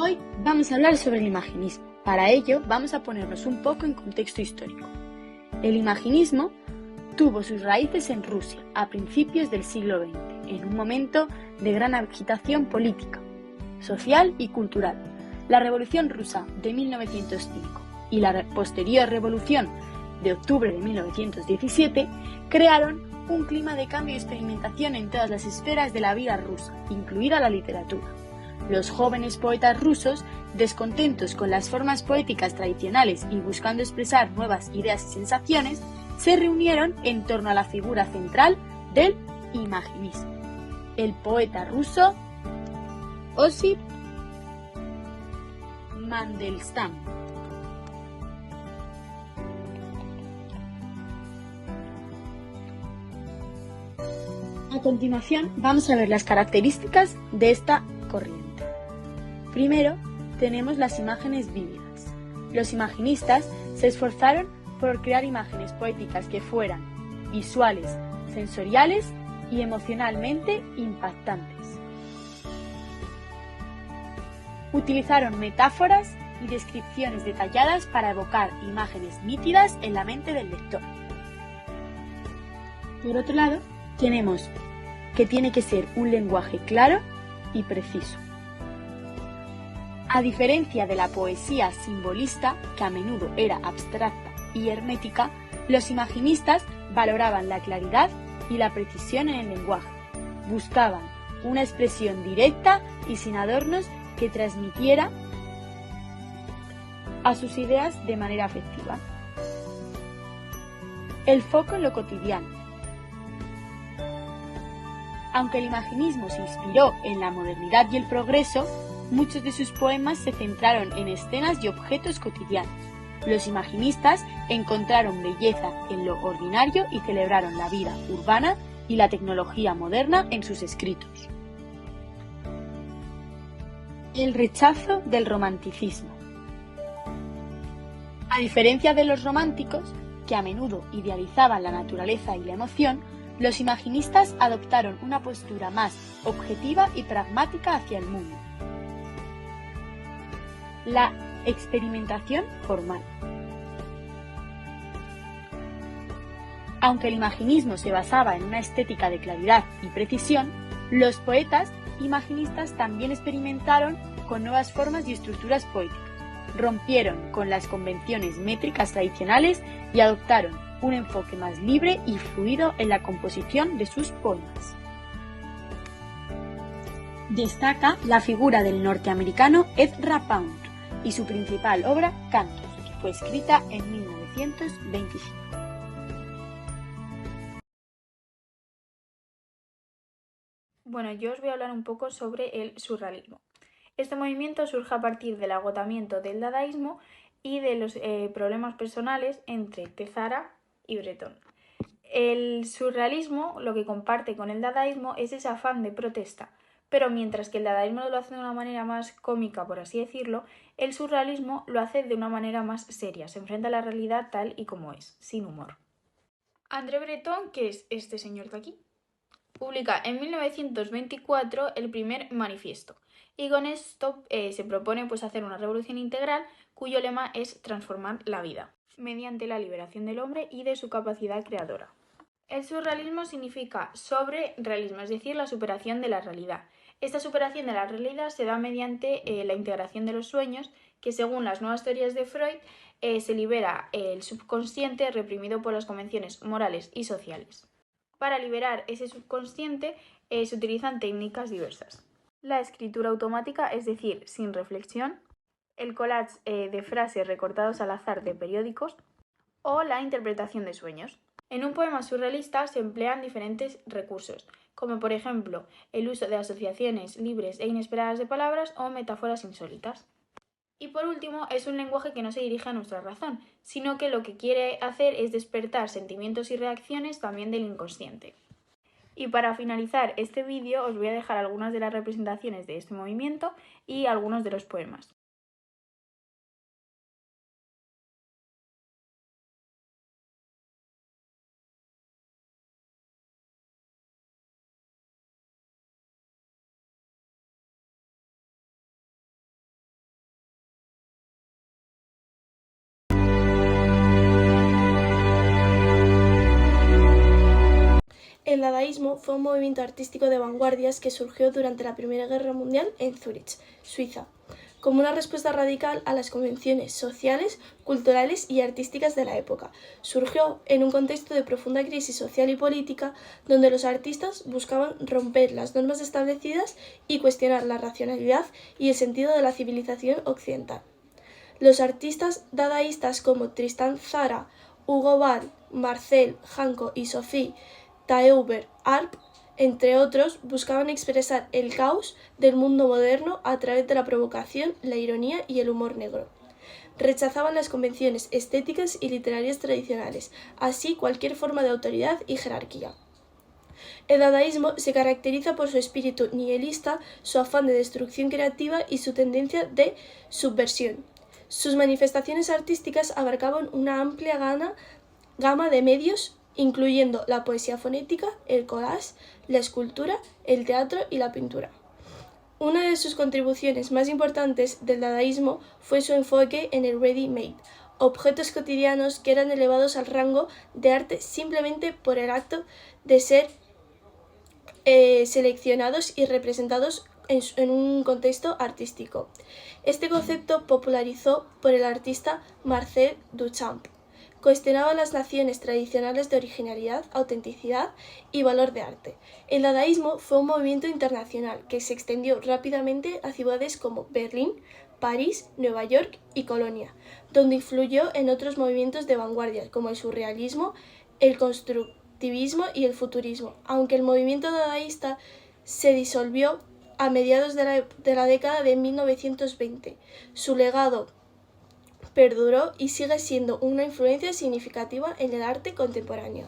Hoy vamos a hablar sobre el imaginismo. Para ello vamos a ponernos un poco en contexto histórico. El imaginismo tuvo sus raíces en Rusia a principios del siglo XX, en un momento de gran agitación política, social y cultural. La Revolución Rusa de 1905 y la posterior Revolución de octubre de 1917 crearon un clima de cambio y experimentación en todas las esferas de la vida rusa, incluida la literatura. Los jóvenes poetas rusos, descontentos con las formas poéticas tradicionales y buscando expresar nuevas ideas y sensaciones, se reunieron en torno a la figura central del imaginismo, el poeta ruso Osip Mandelstam. A continuación vamos a ver las características de esta corriente. Primero, tenemos las imágenes vívidas. Los imaginistas se esforzaron por crear imágenes poéticas que fueran visuales, sensoriales y emocionalmente impactantes. Utilizaron metáforas y descripciones detalladas para evocar imágenes nítidas en la mente del lector. Por otro lado, tenemos que tiene que ser un lenguaje claro y preciso. A diferencia de la poesía simbolista, que a menudo era abstracta y hermética, los imaginistas valoraban la claridad y la precisión en el lenguaje. Buscaban una expresión directa y sin adornos que transmitiera a sus ideas de manera afectiva. El foco en lo cotidiano. Aunque el imaginismo se inspiró en la modernidad y el progreso, muchos de sus poemas se centraron en escenas y objetos cotidianos. Los imaginistas encontraron belleza en lo ordinario y celebraron la vida urbana y la tecnología moderna en sus escritos. El rechazo del romanticismo. A diferencia de los románticos, que a menudo idealizaban la naturaleza y la emoción, los imaginistas adoptaron una postura más objetiva y pragmática hacia el mundo. La experimentación formal. Aunque el imaginismo se basaba en una estética de claridad y precisión, los poetas imaginistas también experimentaron con nuevas formas y estructuras poéticas, rompieron con las convenciones métricas tradicionales y adoptaron un enfoque más libre y fluido en la composición de sus poemas. Destaca la figura del norteamericano Ezra Pound y su principal obra, Cantos, que fue escrita en 1925. Bueno, yo os voy a hablar un poco sobre el surrealismo. Este movimiento surge a partir del agotamiento del dadaísmo y de los problemas personales entre Tezara y Breton. El surrealismo lo que comparte con el dadaísmo es ese afán de protesta, pero mientras que el dadaísmo lo hace de una manera más cómica, por así decirlo, el surrealismo lo hace de una manera más seria, se enfrenta a la realidad tal y como es, sin humor. André Breton, que es este señor de aquí, publica en 1924 el primer manifiesto y con esto se propone hacer una revolución integral cuyo lema es transformar la vida mediante la liberación del hombre y de su capacidad creadora. El surrealismo significa sobrerealismo, es decir, la superación de la realidad. Esta superación de la realidad se da mediante la integración de los sueños, que según las nuevas teorías de Freud se libera el subconsciente reprimido por las convenciones morales y sociales. Para liberar ese subconsciente se utilizan técnicas diversas. La escritura automática, es decir, sin reflexión, el collage de frases recortados al azar de periódicos o la interpretación de sueños. En un poema surrealista se emplean diferentes recursos, como por ejemplo el uso de asociaciones libres e inesperadas de palabras o metáforas insólitas. Y por último, es un lenguaje que no se dirige a nuestra razón, sino que lo que quiere hacer es despertar sentimientos y reacciones también del inconsciente. Y para finalizar este vídeo os voy a dejar algunas de las representaciones de este movimiento y algunos de los poemas. El dadaísmo fue un movimiento artístico de vanguardias que surgió durante la Primera Guerra Mundial en Zúrich, Suiza, como una respuesta radical a las convenciones sociales, culturales y artísticas de la época. Surgió en un contexto de profunda crisis social y política, donde los artistas buscaban romper las normas establecidas y cuestionar la racionalidad y el sentido de la civilización occidental. Los artistas dadaístas como Tristan Tzara, Hugo Ball, Marcel Janco y Sophie Taeuber-Arp, entre otros, buscaban expresar el caos del mundo moderno a través de la provocación, la ironía y el humor negro. Rechazaban las convenciones estéticas y literarias tradicionales, así cualquier forma de autoridad y jerarquía. El dadaísmo se caracteriza por su espíritu nihilista, su afán de destrucción creativa y su tendencia de subversión. Sus manifestaciones artísticas abarcaban una amplia gama de medios, incluyendo la poesía fonética, el collage, la escultura, el teatro y la pintura. Una de sus contribuciones más importantes del dadaísmo fue su enfoque en el ready-made, objetos cotidianos que eran elevados al rango de arte simplemente por el acto de ser seleccionados y representados en un contexto artístico. Este concepto popularizó por el artista Marcel Duchamp. Cuestionaba las nociones tradicionales de originalidad, autenticidad y valor de arte. El dadaísmo fue un movimiento internacional que se extendió rápidamente a ciudades como Berlín, París, Nueva York y Colonia, donde influyó en otros movimientos de vanguardia como el surrealismo, el constructivismo y el futurismo, aunque el movimiento dadaísta se disolvió a mediados de la década de 1920. Su legado perduró y sigue siendo una influencia significativa en el arte contemporáneo.